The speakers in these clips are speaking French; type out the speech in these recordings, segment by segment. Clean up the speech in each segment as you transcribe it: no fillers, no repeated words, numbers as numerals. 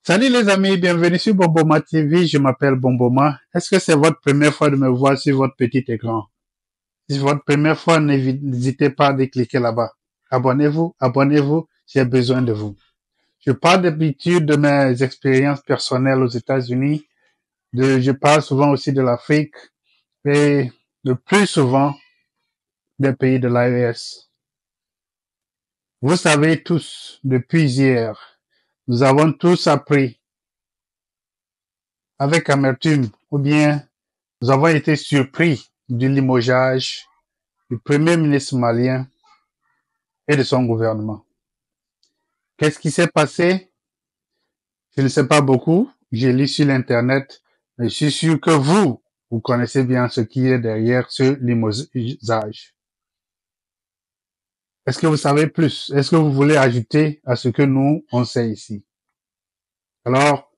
Salut les amis, bienvenue sur Bomboma TV, je m'appelle Bomboma. Est-ce que c'est votre première fois de me voir sur votre petit écran? Si c'est votre première fois, n'hésitez pas à cliquer là-bas. Abonnez-vous, j'ai besoin de vous. Je parle d'habitude de mes expériences personnelles aux États-Unis, je parle souvent aussi de l'Afrique et le plus souvent des pays de l'AES. Vous savez tous, depuis hier, nous avons tous appris avec amertume ou bien nous avons été surpris du limogeage du premier ministre malien et de son gouvernement. Qu'est-ce qui s'est passé? Je ne sais pas beaucoup. J'ai lu sur l'internet, mais je suis sûr que vous connaissez bien ce qui est derrière ce limogeage. Est-ce que vous savez plus? Est-ce que vous voulez ajouter à ce que nous, on sait ici? Alors,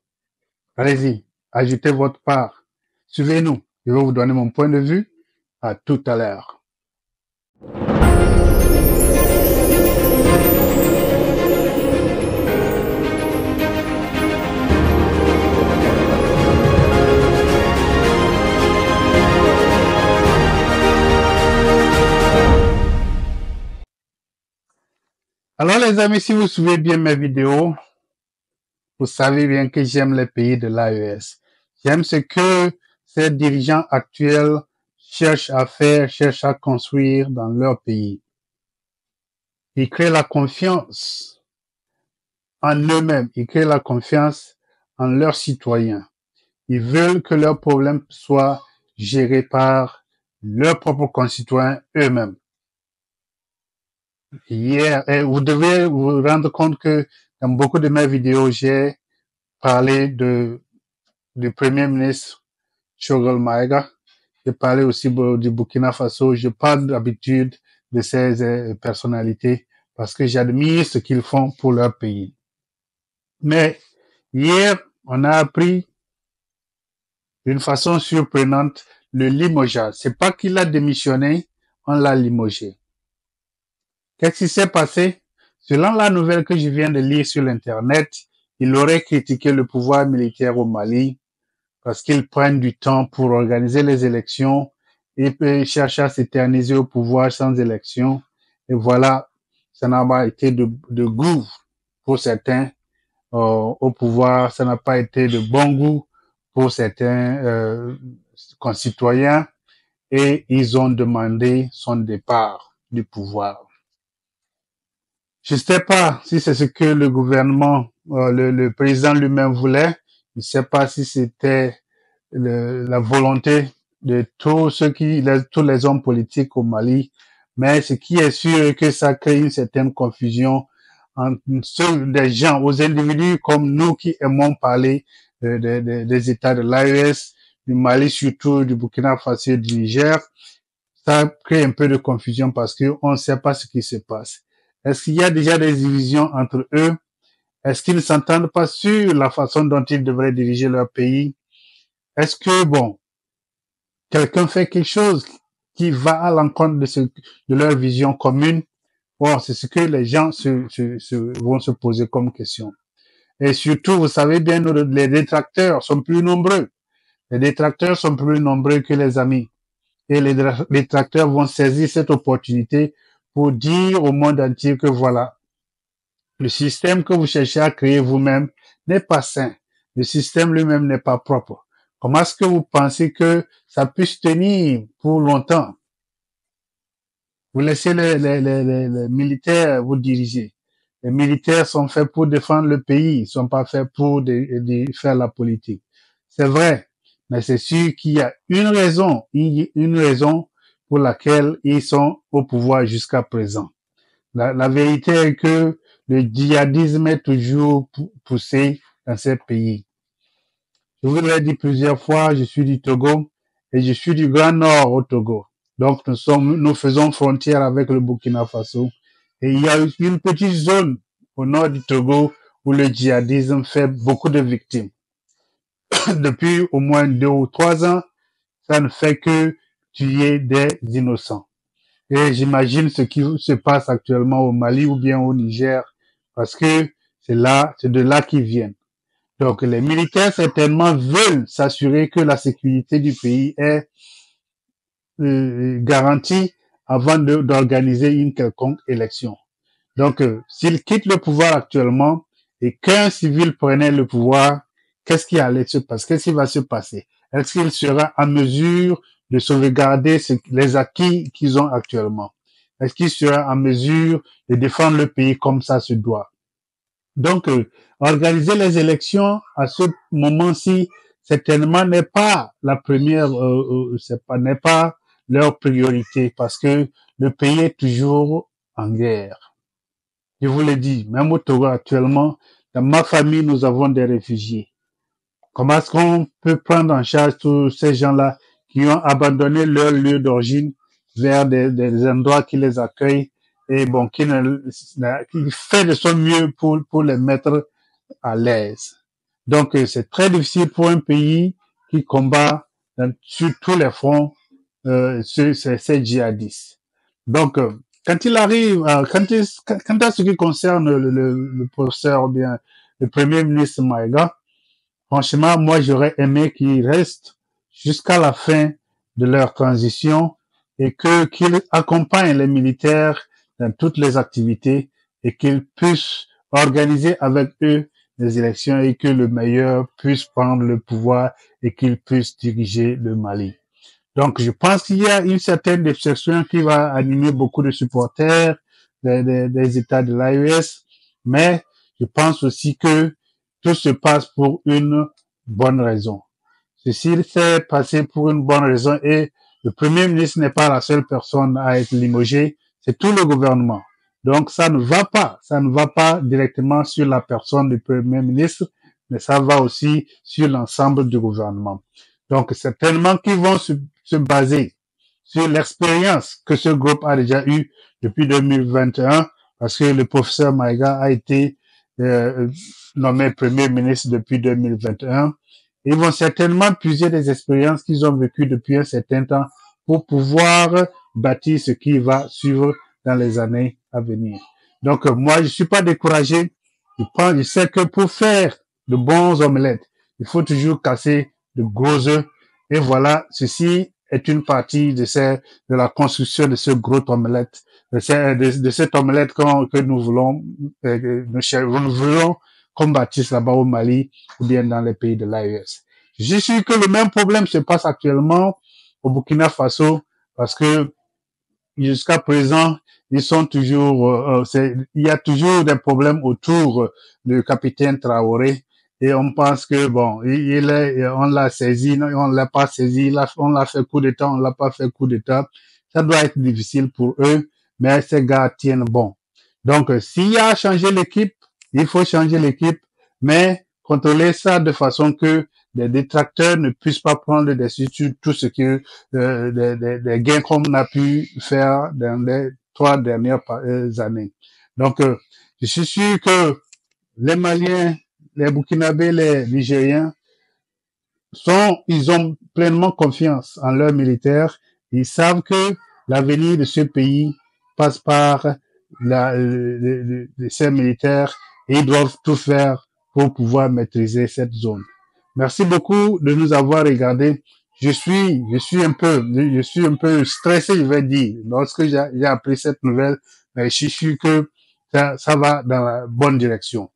allez-y, ajoutez votre part. Suivez-nous. Je vais vous donner mon point de vue. À tout à l'heure. Alors les amis, si vous suivez bien mes vidéos, vous savez bien que j'aime les pays de l'AES. J'aime ce que ces dirigeants actuels cherchent à faire, cherchent à construire dans leur pays. Ils créent la confiance en eux-mêmes, ils créent la confiance en leurs citoyens. Ils veulent que leurs problèmes soient gérés par leurs propres concitoyens eux-mêmes. Hier, et vous devez vous rendre compte que dans beaucoup de mes vidéos, j'ai parlé du premier ministre Choguel Maïga. J'ai parlé aussi du Burkina Faso. Je parle d'habitude de ces personnalités parce que j'admire ce qu'ils font pour leur pays. Mais hier, on a appris d'une façon surprenante le limogeage. C'est pas qu'il a démissionné, on l'a limogé. Qu'est-ce qui s'est passé? Selon la nouvelle que je viens de lire sur l'internet, il aurait critiqué le pouvoir militaire au Mali parce qu'ils prennent du temps pour organiser les élections et cherchent à s'éterniser au pouvoir sans élection. Et voilà, ça n'a pas été de goût pour certains au pouvoir, ça n'a pas été de bon goût pour certains concitoyens et ils ont demandé son départ du pouvoir. Je ne sais pas si c'est ce que le gouvernement, le président lui-même voulait. Je ne sais pas si c'était la volonté de tous les hommes politiques au Mali. Mais ce qui est sûr est que ça crée une certaine confusion entre des gens, aux individus comme nous qui aimons parler des États de l'AES, du Mali surtout, du Burkina Faso et du Niger. Ça crée un peu de confusion parce qu'on ne sait pas ce qui se passe. Est-ce qu'il y a déjà des divisions entre eux? Est-ce qu'ils ne s'entendent pas sur la façon dont ils devraient diriger leur pays? Est-ce que, quelqu'un fait quelque chose qui va à l'encontre de leur vision commune? Bon, c'est ce que les gens vont se poser comme question. Et surtout, vous savez bien, les détracteurs sont plus nombreux. Les détracteurs sont plus nombreux que les amis. Et les détracteurs vont saisir cette opportunité pour dire au monde entier que voilà, le système que vous cherchez à créer vous-même n'est pas sain. Le système lui-même n'est pas propre. Comment est-ce que vous pensez que ça puisse tenir pour longtemps? Vous laissez les militaires vous diriger. Les militaires sont faits pour défendre le pays, ils sont pas faits pour faire la politique. C'est vrai, mais c'est sûr qu'il y a une raison pour laquelle ils sont au pouvoir jusqu'à présent. La vérité est que le djihadisme est toujours poussé dans ces pays. Je vous l'ai dit plusieurs fois, je suis du Togo et je suis du Grand Nord au Togo. Donc nous faisons frontière avec le Burkina Faso et il y a une petite zone au nord du Togo où le djihadisme fait beaucoup de victimes. Depuis au moins 2 ou 3 ans, ça ne fait que tuer des innocents. Et j'imagine ce qui se passe actuellement au Mali ou bien au Niger parce que c'est de là qu'ils viennent. Donc, les militaires certainement veulent s'assurer que la sécurité du pays est garantie avant d'organiser une quelconque élection. Donc, s'ils quittent le pouvoir actuellement et qu'un civil prenait le pouvoir, qu'est-ce qui allait se passer? Qu'est-ce qui va se passer? Est-ce qu'il sera en mesure de sauvegarder les acquis qu'ils ont actuellement? Est-ce qu'il sera en mesure de défendre le pays comme ça se doit? Donc, organiser les élections à ce moment-ci, certainement n'est pas la première, n'est pas leur priorité parce que le pays est toujours en guerre. Je vous l'ai dit, même au Togo actuellement, dans ma famille, nous avons des réfugiés. Comment est-ce qu'on peut prendre en charge tous ces gens-là qui ont abandonné leur lieu d'origine vers des endroits qui les accueillent et bon, qui fait de son mieux pour les mettre à l'aise. Donc, c'est très difficile pour un pays qui combat sur tous les fronts ces djihadistes. Donc, quand il arrive, quant à ce qui concerne le professeur, ou bien le premier ministre Maïga, franchement, moi, j'aurais aimé qu'il reste jusqu'à la fin de leur transition et qu'il accompagne les militaires dans toutes les activités et qu'il puisse organiser avec eux les élections et que le meilleur puisse prendre le pouvoir et qu'il puisse diriger le Mali. Donc, je pense qu'il y a une certaine déception qui va animer beaucoup de supporters des États de l'AES, mais je pense aussi que tout se passe pour une bonne raison. Ceci s'est passé pour une bonne raison et le Premier ministre n'est pas la seule personne à être limogée, c'est tout le gouvernement. Donc, ça ne va pas directement sur la personne du Premier ministre, mais ça va aussi sur l'ensemble du gouvernement. Donc, certainement qu'ils vont se baser sur l'expérience que ce groupe a déjà eue depuis 2021, parce que le professeur Maïga a été nommé Premier ministre depuis 2021. Ils vont certainement puiser des expériences qu'ils ont vécues depuis un certain temps pour pouvoir bâtir ce qui va suivre dans les années à venir. Donc, moi, je suis pas découragé. Je sais que pour faire de bons omelettes, il faut toujours casser de gros œufs. Et voilà, ceci est une partie de la construction de ce gros omelette, de cette omelette que nous voulons, nous voulons qu'on bâtisse là-bas au Mali ou bien dans les pays de l'AES. Je suis sûr que le même problème se passe actuellement au Burkina Faso parce que jusqu'à présent, ils sont toujours, il y a toujours des problèmes autour du capitaine Traoré et on pense que bon, on l'a saisi, non, on l'a pas saisi, on l'a fait coup d'État, on l'a pas fait coup d'État. Ça doit être difficile pour eux, mais ces gars tiennent bon. Donc, s'il y a à changer l'équipe, il faut changer l'équipe, mais contrôler ça de façon que les détracteurs ne puissent pas prendre dessus tout ce que des gains qu'on a pu faire dans les 3 dernières années. Donc, je suis sûr que les Maliens, les Burkinabés, les Nigériens ils ont pleinement confiance en leurs militaires. Ils savent que l'avenir de ce pays passe par ces militaires et ils doivent tout faire pour pouvoir maîtriser cette zone. Merci beaucoup de nous avoir regardés. Je suis un peu stressé, je vais dire, lorsque j'ai appris cette nouvelle, mais je suis sûr que ça va dans la bonne direction.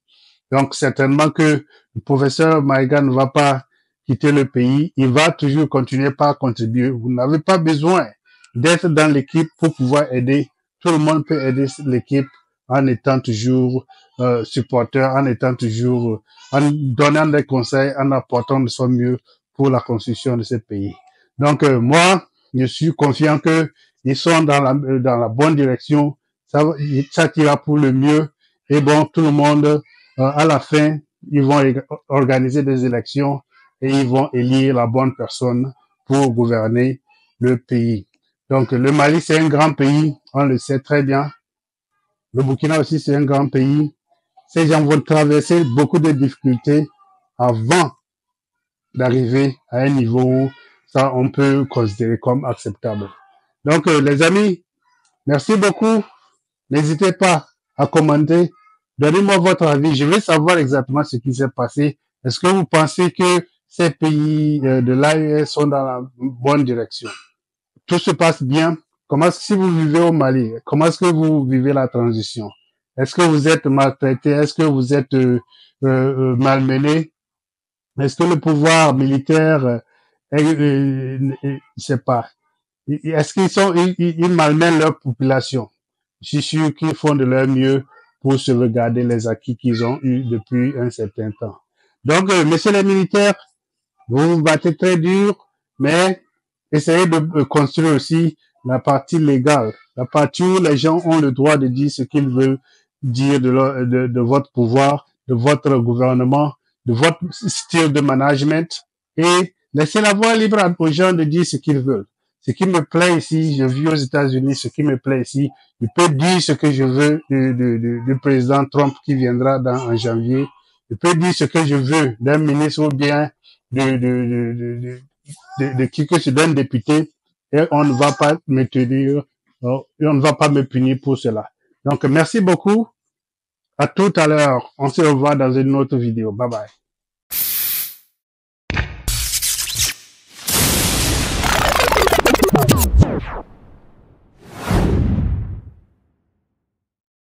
Donc, certainement que le professeur Maïga ne va pas quitter le pays. Il va toujours continuer par contribuer. Vous n'avez pas besoin d'être dans l'équipe pour pouvoir aider. Tout le monde peut aider l'équipe en étant toujours supporter, en étant toujours, en donnant des conseils, en apportant de son mieux pour la construction de ce pays. Donc, moi, je suis confiant que ils sont dans la bonne direction. Ça ira pour le mieux. Et bon, tout le monde, à la fin, ils vont organiser des élections et ils vont élire la bonne personne pour gouverner le pays. Donc, le Mali, c'est un grand pays, on le sait très bien. Le Burkina aussi, c'est un grand pays. Ces gens vont traverser beaucoup de difficultés avant d'arriver à un niveau où ça, on peut considérer comme acceptable. Donc, les amis, merci beaucoup. N'hésitez pas à commenter. Donnez-moi votre avis. Je veux savoir exactement ce qui s'est passé. Est-ce que vous pensez que ces pays de l'AES sont dans la bonne direction? Tout se passe bien? Comment, si vous vivez au Mali, comment est-ce que vous vivez la transition? Est-ce que vous êtes maltraité? Est-ce que vous êtes malmené? Est-ce que le pouvoir militaire, je sais pas, est-ce qu'ils sont, ils malmènent leur population? Je suis sûr qu'ils font de leur mieux pour sauvegarder les acquis qu'ils ont eus depuis un certain temps. Donc, messieurs les militaires, vous vous battez très dur, mais essayez de construire aussi la partie légale, la partie où les gens ont le droit de dire ce qu'ils veulent dire de votre pouvoir, de votre gouvernement, de votre style de management, et laissez la voie libre aux gens de dire ce qu'ils veulent. Ce qui me plaît ici, je vis aux États-Unis, ce qui me plaît ici, je peux dire ce que je veux du président Trump qui viendra en janvier. Je peux dire ce que je veux d'un ministre ou bien de qui que c'est d'un député, et on ne va pas me tenir, et on ne va pas me punir pour cela. Donc, merci beaucoup. À tout à l'heure. On se revoit dans une autre vidéo. Bye bye.